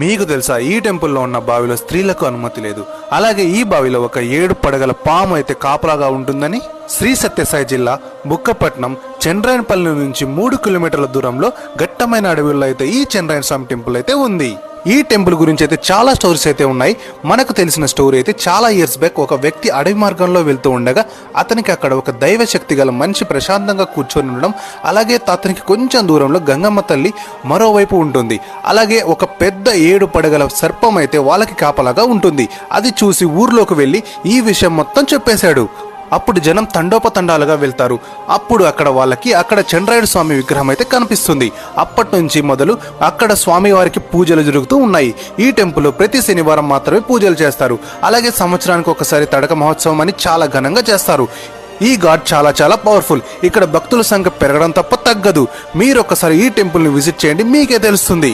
మీకు తెలుసా ఈ టెంపుల్లో ఉన్న బావిలో స్త్రీలకు అనుమతి లేదు. అలాగే ఈ బావిలో ఒక 7 పడగల పాము అయితే కాపలాగా ఉంటుందని శ్రీ సత్యసాయి జిల్లా బుక్కపట్నం చంద్రాయనపల్లి నుంచి 3 కిలోమీటర్ల దూరంలో ఘట్టమైన అడవుల్లో అయితే ఈ చంద్రాయన స్వామి టెంపుల్ అయితే ఉంది. ఈ టెంపుల్ గురించి అయితే చాలా స్టోరీస్ అయితే ఉన్నాయి. మనకు తెలిసిన స్టోరీ అయితే చాలా ఇయర్స్ బ్యాక్ ఒక వ్యక్తి అడవి మార్గంలో వెళ్తూ ఉండగా అతనికి అక్కడ ఒక దైవ శక్తి గల మనిషి ప్రశాంతంగా కూర్చొని ఉండడం, అలాగే అతనికి కొంచెం దూరంలో గంగమ్మ తల్లి మరోవైపు ఉంటుంది. అలాగే ఒక పెద్ద 7 పడగల సర్పం అయితే వాళ్ళకి కాపలాగా ఉంటుంది. అది చూసి ఊర్లోకి వెళ్ళి ఈ విషయం మొత్తం చెప్పేశాడు. అప్పుడు జనం తండోపతండాలుగా వెళ్తారు. అప్పుడు అక్కడ చంద్రాయుడు స్వామి విగ్రహం అయితే కనిపిస్తుంది. అప్పటి నుంచి మొదలు అక్కడ స్వామివారికి పూజలు జరుగుతూ ఉన్నాయి. ఈ టెంపుల్ ప్రతి శనివారం మాత్రమే పూజలు చేస్తారు. అలాగే సంవత్సరానికి ఒకసారి తడక మహోత్సవం అని చాలా ఘనంగా చేస్తారు. ఈ ఘాట్ చాలా చాలా పవర్ఫుల్. ఇక్కడ భక్తుల సంఖ్య పెరగడం తప్ప తగ్గదు. మీరు ఒకసారి ఈ టెంపుల్ని విజిట్ చేయండి, మీకే తెలుస్తుంది.